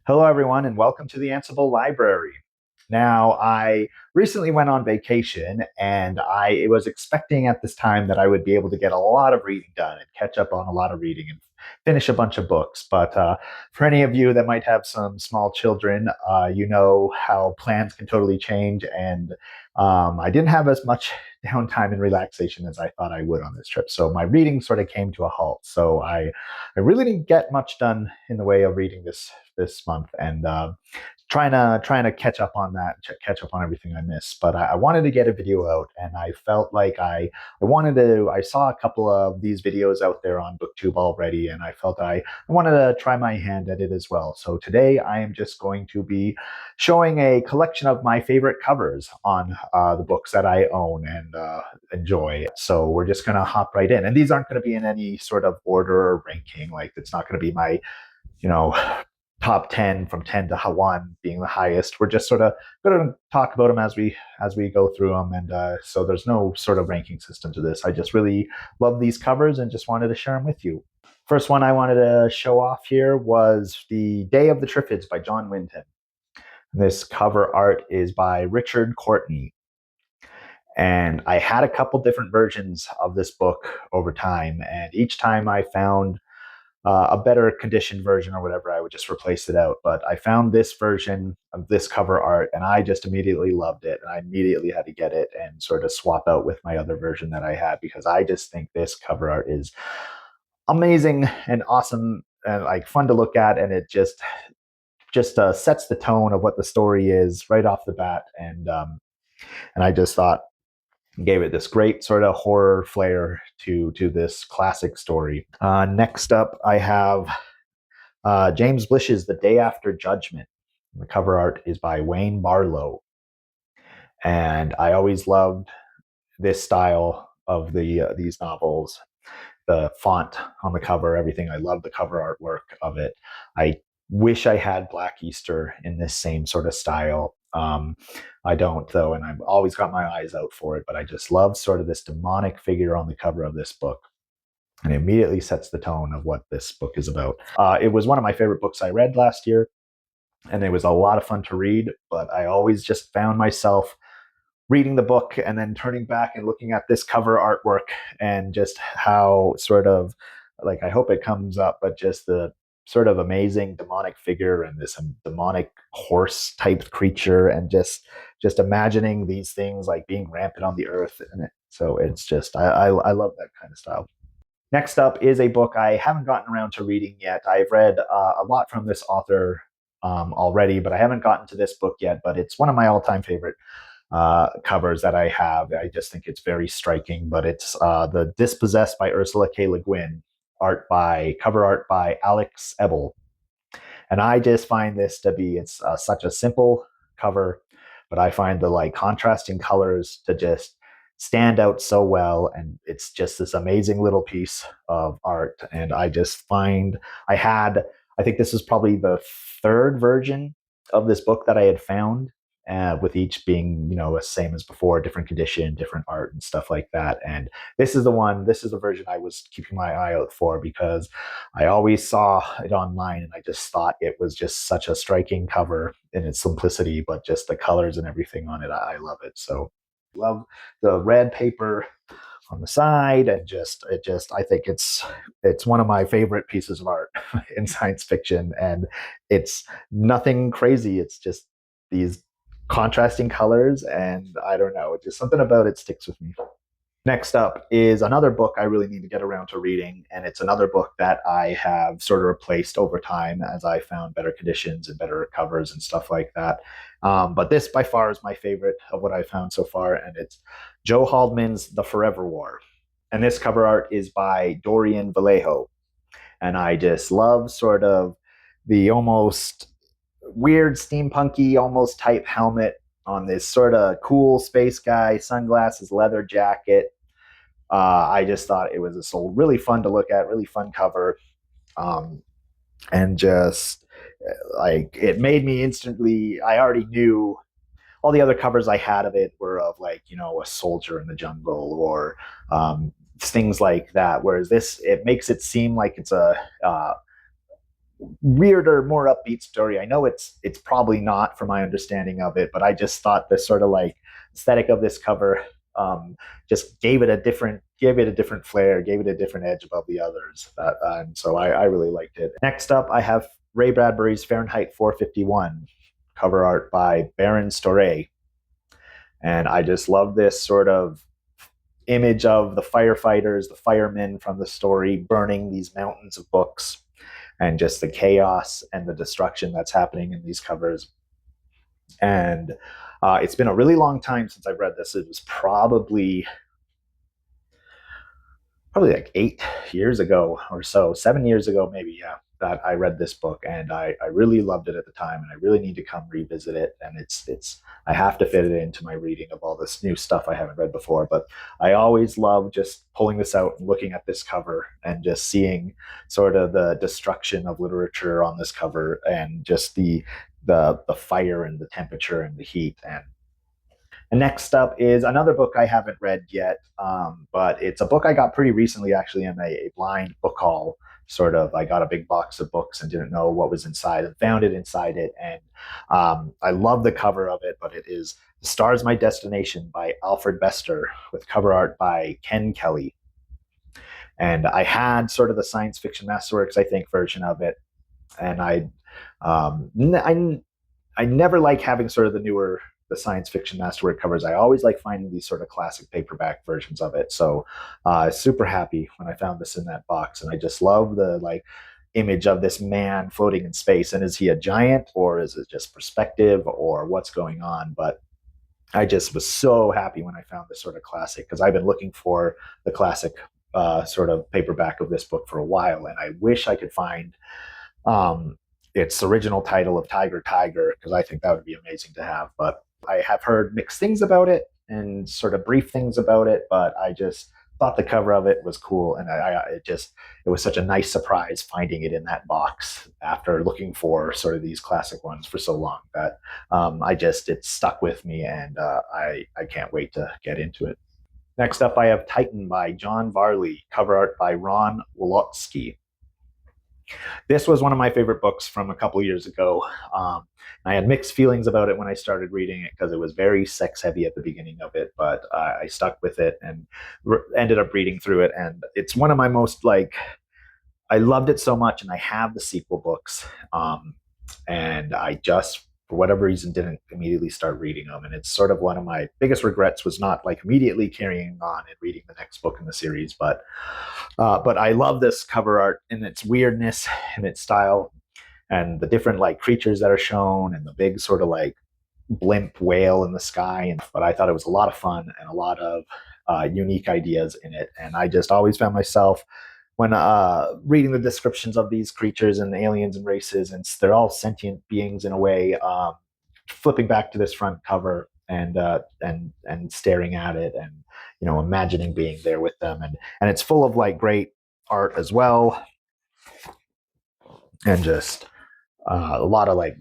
Hello, everyone, and welcome to the Ansible Library. Now, I recently went on vacation, and I was expecting at this time that I would be able to get a lot of reading done and catch up on a lot of reading and finish a bunch of books. But for any of you that might have some small children, you know how plans can totally change, and I didn't have as much downtime and relaxation as I thought I would on this trip. So my reading sort of came to a halt. So I really didn't get much done in the way of reading this month, and trying to catch up on that, catch up on everything I missed. But I wanted to get a video out, and I felt like I wanted to. I saw a couple of these videos out there on BookTube already, and I felt I wanted to try my hand at it as well. So today I am just going to be showing a collection of my favorite covers on the books that I own and enjoy. So we're just going to hop right in, and these aren't going to be in any sort of order or ranking. Like it's not going to be my you know top 10 from 10 to 1 being the highest. We're just sort of going to talk about them as we go through them, and so there's no sort of ranking system to this. I just really love these covers and just wanted to share them with you. First one I wanted to show off here was The Day of the Triffids by John Wyndham. This cover art is by Richard Courtney, and I had a couple different versions of this book over time, and each time I found a better conditioned version or whatever, I would just replace it out. But I found this version of this cover art, and I just immediately loved it. And I immediately had to get it and sort of swap out with my other version that I had, because I just think this cover art is amazing and awesome and like fun to look at, and it just sets the tone of what the story is right off the bat. And I just thought gave it this great sort of horror flair to this classic story. Next up, I have James Blish's The Day After Judgment. The cover art is by Wayne Barlow. And I always loved this style of these novels. The font on the cover, everything. I love the cover artwork of it. I wish I had Black Easter in this same sort of style. I don't, though, and I've always got my eyes out for it, but I just love sort of this demonic figure on the cover of this book. And it immediately sets the tone of what this book is about. It was one of my favorite books I read last year, and it was a lot of fun to read, but I always just found myself reading the book and then turning back and looking at this cover artwork, and just how sort of, like, I hope it comes up, but just the sort of amazing demonic figure and this demonic horse type creature, and just imagining these things like being rampant on the earth. And so it's just, I love that kind of style. Next up is a book I haven't gotten around to reading yet. I've read a lot from this author already, but I haven't gotten to this book yet. But it's one of my all-time favorite covers that I have. I just think it's very striking. But it's The Dispossessed by Ursula K. Le Guin, cover art by Alex Ebel. And I just find this to be, it's such a simple cover, but I find the like contrasting colors to just stand out so well. And it's just this amazing little piece of art. And I just find I think this is probably the third version of this book that I had found, with each being, the same as before, different condition, different art, and stuff like that. And this is the version I was keeping my eye out for, because I always saw it online, and I just thought it was just such a striking cover in its simplicity, but just the colors and everything on it, I love it. So love the red paper on the side, and I think it's one of my favorite pieces of art in science fiction. And it's nothing crazy, it's just these contrasting colors, and I don't know, just something about it sticks with me. Next up is another book I really need to get around to reading, and it's another book that I have sort of replaced over time as I found better conditions and better covers and stuff like that. But this by far is my favorite of what I found so far, and it's Joe Haldeman's The Forever War. And this cover art is by Dorian Vallejo. And I just love sort of the almost weird steampunky almost type helmet on this sort of cool space guy, sunglasses, leather jacket. I just thought it was a really fun to look at, really fun cover, um, and just like it made me instantly. I already knew all the other covers I had of it were of like a soldier in the jungle, or things like that. Whereas this, it makes it seem like it's a weirder, more upbeat story. I know it's probably not from my understanding of it, but I just thought this sort of like aesthetic of this cover just gave it a different flair, gave it a different edge above the others. And so I really liked it. Next up, I have Ray Bradbury's Fahrenheit 451, cover art by Baron Storey, and I just love this sort of image of the firefighters, the firemen from the story burning these mountains of books, and just the chaos and the destruction that's happening in these covers. And it's been a really long time since I've read this. It was probably like 8 years ago or so, 7 years ago, maybe, yeah, that I read this book, and I really loved it at the time, and I really need to come revisit it. And I have to fit it into my reading of all this new stuff I haven't read before. But I always love just pulling this out and looking at this cover and just seeing sort of the destruction of literature on this cover, and just the fire and the temperature and the heat. And next up is another book I haven't read yet, but it's a book I got pretty recently, actually, in a blind book haul. Sort of, I got a big box of books and didn't know what was inside, and found it inside it. And I love the cover of it, but it is "The Star's My Destination" by Alfred Bester, with cover art by Ken Kelly. And I had sort of the Science Fiction Masterworks, I think, version of it, and um, I I never like having sort of the science fiction masterwork covers. I always like finding these sort of classic paperback versions of it. So super happy when I found this in that box, and I just love the like image of this man floating in space. And is he a giant, or is it just perspective, or what's going on? But I just was so happy when I found this sort of classic, because I've been looking for the classic sort of paperback of this book for a while, and I wish I could find um, its original title of Tiger Tiger, because I think that would be amazing to have. But I have heard mixed things about it and sort of brief things about it, but I just thought the cover of it was cool, and it was such a nice surprise finding it in that box after looking for sort of these classic ones for so long, that it stuck with me, and I can't wait to get into it. Next up, I have Titan by John Varley, cover art by Ron Wolotsky. This was one of my favorite books from a couple of years ago. I had mixed feelings about it when I started reading it, because it was very sex heavy at the beginning of it, but I stuck with it and ended up reading through it. And it's one of my most like, I loved it so much, and I have the sequel books. And I just, for whatever reason, didn't immediately start reading them. And it's sort of one of my biggest regrets, was not like immediately carrying on and reading the next book in the series. But I love this cover art and its weirdness and its style, and the different like creatures that are shown, and the big sort of like blimp whale in the sky. And but I thought it was a lot of fun, and a lot of unique ideas in it. And I just always found myself, when reading the descriptions of these creatures and aliens and races, and they're all sentient beings in a way, flipping back to this front cover, and staring at it, and imagining being there with them. And it's full of like great art as well, and just a lot of like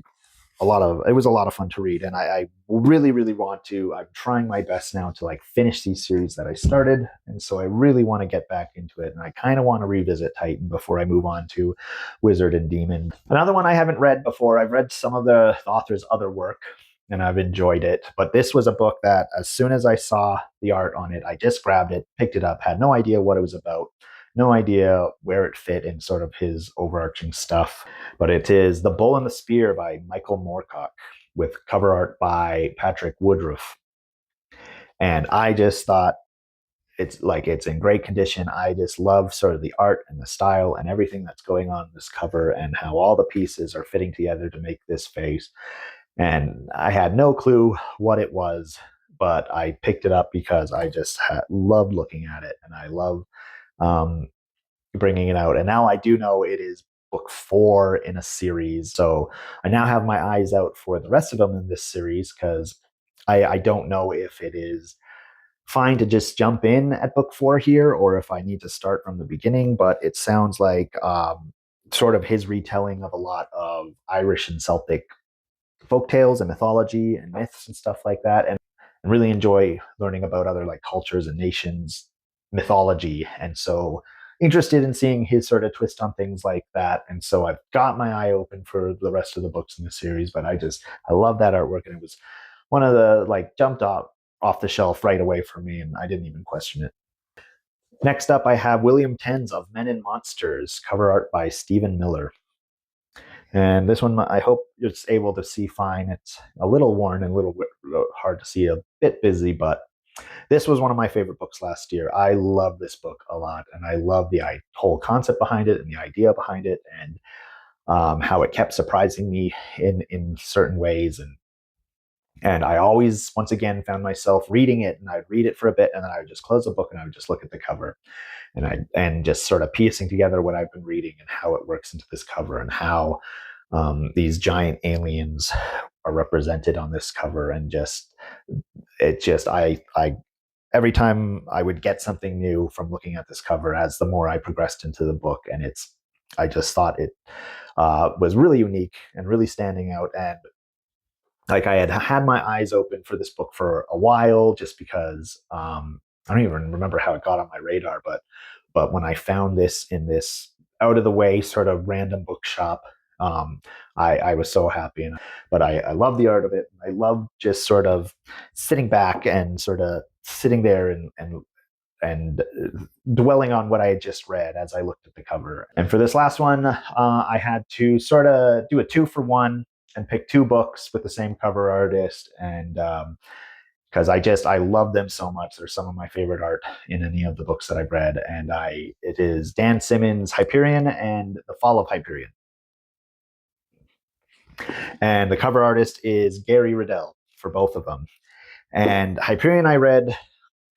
it was a lot of fun to read. And I really really want to, I'm trying my best now to like finish these series that I started, and so I really want to get back into it, and I kind of want to revisit Titan before I move on to Wizard and Demon. Another one I haven't read before, I've read some of the author's other work, and I've enjoyed it, but this was a book that as soon as I saw the art on it, I just grabbed it, picked it up, had no idea what it was about, no idea where it fit in sort of his overarching stuff. But it is The Bull and the Spear by Michael Moorcock, with cover art by Patrick Woodruff. And I just thought it's in great condition. I just love sort of the art and the style and everything that's going on in this cover, and how all the pieces are fitting together to make this face. And I had no clue what it was, but I picked it up because I just loved looking at it, and I love um, bringing it out. And now I do know it is book 4 in a series. So I now have my eyes out for the rest of them in this series, because I don't know if it is fine to just jump in at book 4 here, or if I need to start from the beginning. But it sounds like sort of his retelling of a lot of Irish and Celtic folk tales and mythology and myths and stuff like that. And really enjoy learning about other like cultures and nations mythology. And so interested in seeing his sort of twist on things like that. And so I've got my eye open for the rest of the books in the series. But I love that artwork, and it was one of the like jumped off the shelf right away for me, and I didn't even question it. Next up, I have William Tens of Men and Monsters, cover art by Stephen Miller. And this one, I hope you're able to see fine. It's a little worn and a little hard to see, a bit busy, but this was one of my favorite books last year. I love this book a lot, and I love the whole concept behind it and the idea behind it, and how it kept surprising me in certain ways. And I always, once again, found myself reading it, and I'd read it for a bit, and then I would just close the book and I would just look at the cover, and just sort of piecing together what I've been reading and how it works into this cover, and how these giant aliens are represented on this cover, and just it just I every time I would get something new from looking at this cover as the more I progressed into the book, and I just thought it was really unique and really standing out. And like I had my eyes open for this book for a while, just because I don't even remember how it got on my radar, but when I found this in this out of the way sort of random bookshop, I was so happy. But I love the art of it. I love just sort of sitting back and sort of sitting there and dwelling on what I had just read as I looked at the cover. And for this last one, I had to sort of do a 2-for-1 and pick two books with the same cover artist. And because I love them so much. They're some of my favorite art in any of the books that I've read. And it is Dan Simmons' Hyperion and The Fall of Hyperion. And the cover artist is Gary Riddell for both of them. And Hyperion I read a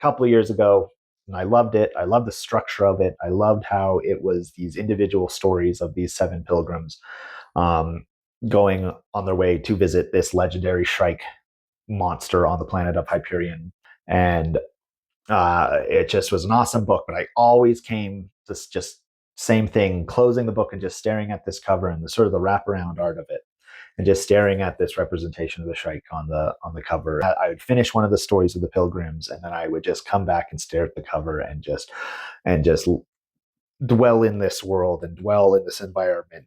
couple of years ago, and I loved it. I loved the structure of it. I loved how it was these individual stories of these 7 pilgrims going on their way to visit this legendary Shrike monster on the planet of Hyperion. And it just was an awesome book. But I always came this just same thing, closing the book and just staring at this cover and the sort of the wraparound art of it, and just staring at this representation of the Shrike on the cover. I would finish one of the stories of the pilgrims, and then I would just come back and stare at the cover and just dwell in this world and dwell in this environment.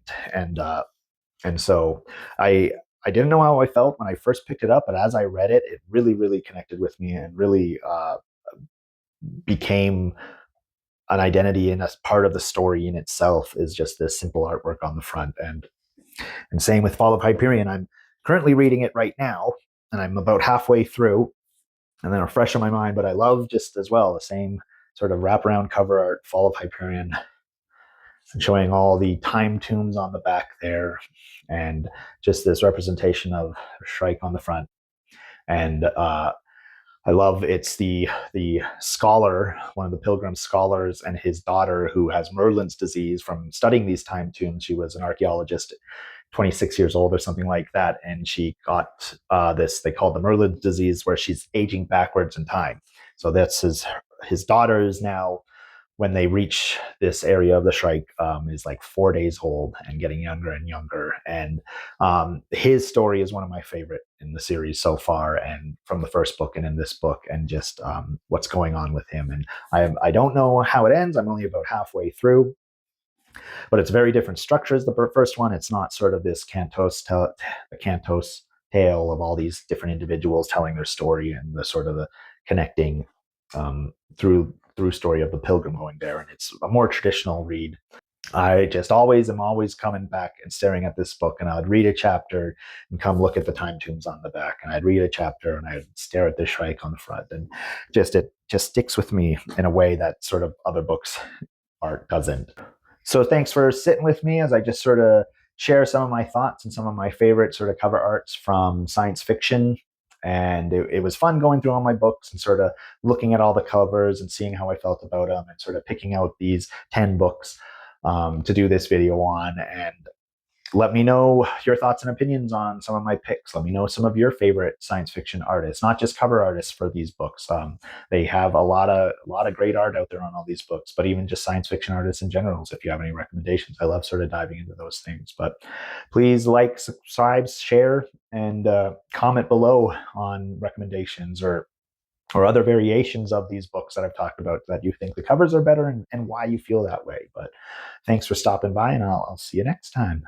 And so I didn't know how I felt when I first picked it up, but as I read it, it really, really connected with me and really became an identity and a part of the story in itself, is just this simple artwork on the front. And same with Fall of Hyperion. I'm currently reading it right now, and I'm about halfway through, and then are fresh in my mind. But I love just as well the same sort of wraparound cover art, Fall of Hyperion, and showing all the time tombs on the back there, and just this representation of Shrike on the front. And I love it's the scholar, one of the pilgrim scholars, and his daughter who has Merlin's disease from studying these time tombs. She was an archaeologist, 26 years old or something like that, and she got this, they call the Merlin's disease, where she's aging backwards in time. So that's his daughter is now, when they reach this area of the Shrike, is like 4 days old and getting younger and younger. And his story is one of my favorite in the series so far, and from the first book and in this book, and just what's going on with him. And I don't know how it ends. I'm only about halfway through, but it's very different structure as the first one. It's not sort of this Cantos tale of all these different individuals telling their story, and the sort of the connecting through story of the pilgrim going there. And it's a more traditional read. I just am always coming back and staring at this book, and I would read a chapter and come look at the time tombs on the back, and I'd read a chapter and I'd stare at the Shrike on the front, and it just sticks with me in a way that sort of other books art doesn't. So thanks for sitting with me as I just sort of share some of my thoughts and some of my favorite sort of cover arts from science fiction. And it was fun going through all my books and sort of looking at all the covers and seeing how I felt about them, and sort of picking out these 10 books to do this video on. And let me know your thoughts and opinions on some of my picks. Let me know some of your favorite science fiction artists, not just cover artists for these books. They have a lot of great art out there on all these books, but even just science fiction artists in general. So if you have any recommendations, I love sort of diving into those things. But please like, subscribe, share, and comment below on recommendations, or or other variations of these books that I've talked about that you think the covers are better, and why you feel that way. But thanks for stopping by, and I'll see you next time.